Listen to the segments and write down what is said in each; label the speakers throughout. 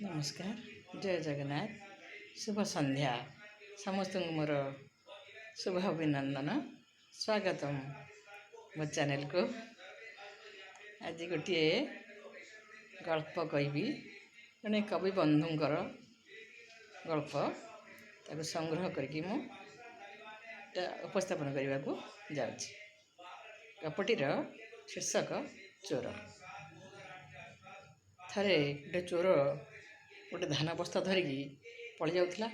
Speaker 1: नमस्कार जय जगन्नाथ शुभ संध्या समस्त मोर शुभ अभिनंदन स्वागतम मो चैनल को। आज गोटे गल्प कहि जड़े कवि बंधुंकर गल्प ताको संग्रह करके मु उपस्थापन करने को जाऊँगी। गपटीर शीर्षक चोर। थरे गोटे चोर गोटे धान बस्ता धरिकी पड़ जाऊला।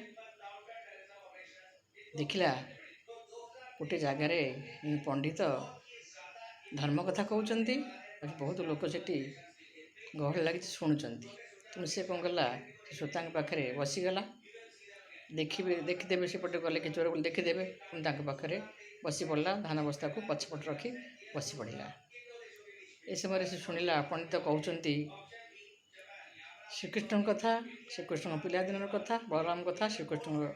Speaker 1: देखला गोटे जगार पंडित धर्म कथा कहते बहुत लोक से गहल लगी शुणुंट। तेणु सी कौन कला श्रोता पाखे बसीगला। देखीदे सेपटे गले कि चोर देखीदे पुणी पाखे बसी पड़ा। धान बस्ता को पछपट रखी बसी पड़ा। ए समय से शुणिला पंडित कहते श्रीकृष्ण कथा, श्रीकृष्ण पिलादिन कथा, बलराम कथा, श्रीकृष्ण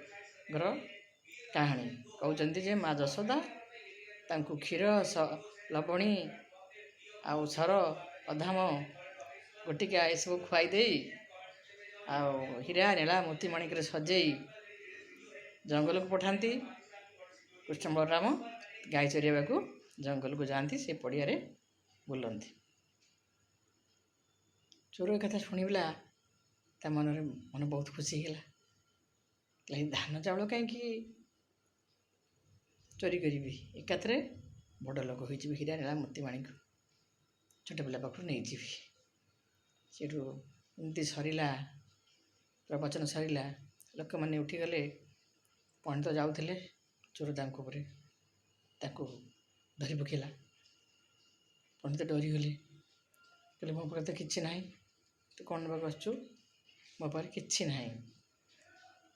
Speaker 1: कहानी कहते जे माँ जशोदा तांकु क्षीर लवणी आउ सर अधाम गोटिका ये सब खुआई दे हीरा नीला मोती मणिक सजे जंगल को पठाती। कृष्ण बलराम गाई चरिया को जंगल को जाती, से पड़िया बुलती। चोर कथा शुणिला ता मन बहुत खुशी है। धान चाउल कहीं चोरी करी एकाथरे बड़ लोक हो हीरा नीला मोती माणिक छोट पिला पाखु नहीं जीवी। सेठू एमती सरला प्रवचन सरला लोक मैंने उठीगले। पंडित जाऊे चोर धरी पकेला। पंडित डरीगले कहले मो पाखे तो किसी ना, तू कौन बाक आसु, मो पाखे किसी ना।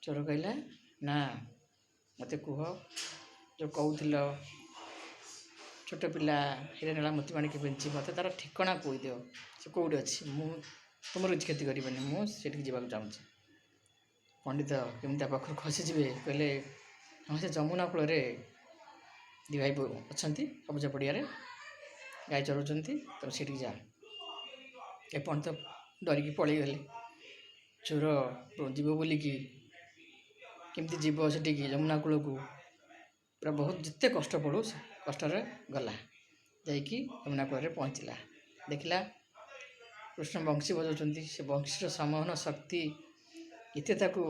Speaker 1: चोर कहला ना मत कह जो कहूल छोट पिला हीरा नीला मोती माणिक पिंची मत तार ठिकना कहीद से कौटे अच्छी तुम रुचि क्षति कर मुझे जावाक चाहूँ। पंडित केमती पाखर खसीजे कहले हाँ से जमुना कूल दी भाई अच्छा सबुज पड़िया गाई चराउं तुम से जा। ए पंडित डरिकी पलि गले। चोर जीव बोलिकी केमती जीव से जमुना कूल को पूरा बहुत जिते कष्ट पड़ू कष्ट गला जाकि यमुना कूल पहुँचला। देखला कृष्ण बंशी बजाउं, से बंशीर समोहन शक्ति इते ताकू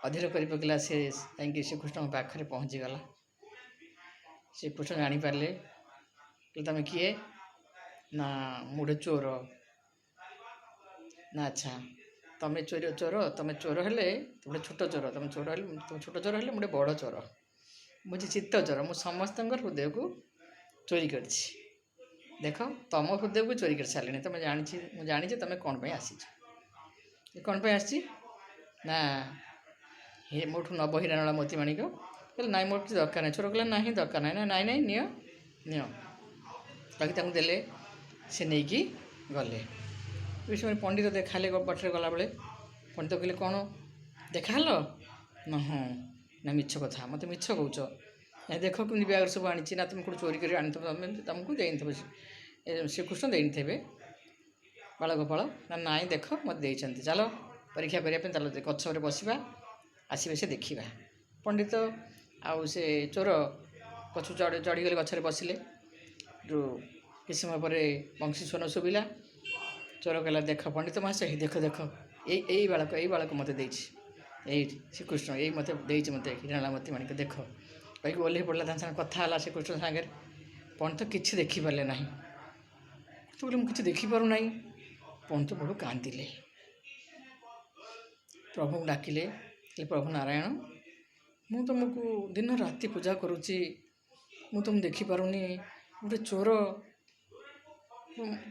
Speaker 1: अधीर कर पकला। से श्रीकृष्ण पाखे पहुँची गला। श्रीकृष्ण जानीपारे कि तुम किए ना मुझे चोर ना। अच्छा तुम चोर हेले तुम छोट चोर, तुम छोट चोर हेले मुझे बड़ चोर, मुझे चित्त चोर। मुझे समस्त हृदय को चोरी कर देख तुम हृदय को चोरी कर सारे। तुम जानी तुम कौन पर आसी कौन पर आसी ना मोठू नब हीरा नीला मोती माणिक कहले ना मोर किसी दरकार ना। चोर कहला ना दरकार ना ना नाई नि बाकी देले से नहीं कि गले। ये समय पंडित देखाले बाटर गला बेले पंडित कहले कौन देखाल ना हाँ ना मिछ कथा मत मिछ कौच ना देख कमी ब्याग सब आनी ना तुम कौट चोरी कर तुमको देथे श्रीकृष्ण देथे बाल गोपाल ना ना देख मत देते चल परीक्षा करने चल गचर बसवा आसवे से देखा। पंडित आउ से चोर पछु चढ़ीगले गचर बसिले। किस समय पर बंशी स्वन शुभिला। चोर कहला देख पंडित महाशय देख देख यही बालक मत श्रीकृष्ण यही मत मत हीरा नीला मोती माणिक देख कहीं ओह्ल पड़ा कथा श्रीकृष्ण सागर। पंडित किसी देखिपारे ना तो बोले मुझे देखिपार ना। पंडित बड़ कांदिले प्रभु को डाकिले प्रभु नारायण मु तुमको दिन राति पूजा करुच्ची मु तुम देखिपारुनी गोटे चोर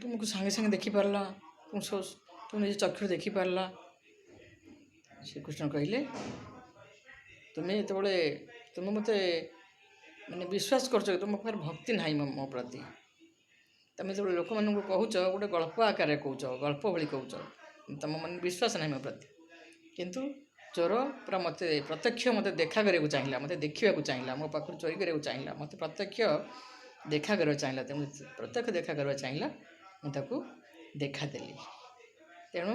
Speaker 1: तुमको सांगे सांगे देखिपारा तुम निज चक्षु देखिपारा। श्रीकृष्ण कहले तुम्हें जो तुम मत मैंने विश्वास कर तुम पाखे भक्ति ना मो प्रति। तुम जो लोक मान कहूच गोटे गल्प आकार कौच गल्प भाई कौच तुम मन विश्वास ना मो प्रति। किंतु चोर पूरा मत प्रत्यक्ष मत देखा करने चाहिए मत देखा चाहिए मो पाख चोरी करने चाहिए मत प्रत्यक्ष देखा करने चाहिए। प्रत्यक्ष देखा करने चाहिए मुझे देखादेली। तेणु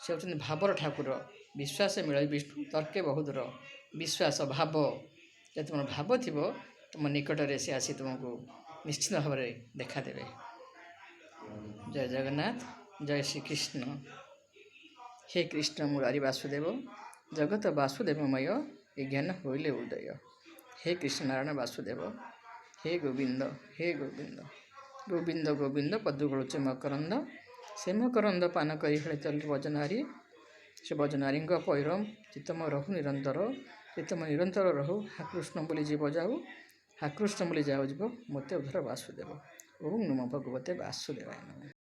Speaker 1: ସେ ହେଉଛନ୍ତି ଭାବର ଠାକୁର। ବିଶ୍ୱାସ ମିଳେ ବିଷ୍ଣୁ ତର୍କେ ବହୁଦୂର। ବିଶ୍ୱାସ ଭାବ, ଯଦି ତୁମର ଭାବ ଥିବ ତୁମ ନିକଟରେ ସେ ଆସି ତୁମକୁ ନିଶ୍ଚିତ ଭାବରେ ଦେଖାଦେବେ। ଜୟ ଜଗନ୍ନାଥ, ଜୟ ଶ୍ରୀକୃଷ୍ଣ। ହେ କୃଷ୍ଣ ମୁରାରି ବାସୁଦେବ, ଜଗତ ବାସୁଦେବମୟ, ଏ ଜ୍ଞାନ ହୋଇଲେ ଉଦୟ। ହେ କୃଷ୍ଣ ନାରାୟଣ ବାସୁଦେବ, ହେ ଗୋବିନ୍ଦ, ହେ ଗୋବିନ୍ଦ। ଗୋବିନ୍ଦ ଗୋବିନ୍ଦ ପଦୁଗଳୁଚେ ମକରନ୍ଦ, ସେ ମକରନ୍ଦ ପାନ କରି ହେଳେ ତଲେ ବଜନାରୀ। ସେ ବଜନାରୀଙ୍କ ପୈର ଚିତ୍ତମ ରହୁ ନିରନ୍ତର, ଚିତ୍ତମ ନିରନ୍ତର ରହୁ। ହା କୃଷ୍ଣ ବୋଲି ଯିବ ଯାଉ, ହା କୃଷ୍ଣ ବୋଲି ଯାଉ ଯିବ, ମୋତେ ଉଦ୍ଧର ବାସୁଦେବ। ଓಂ ନମୋ ଭଗବତେ ବାସୁଦେବାୟ ନମଃ।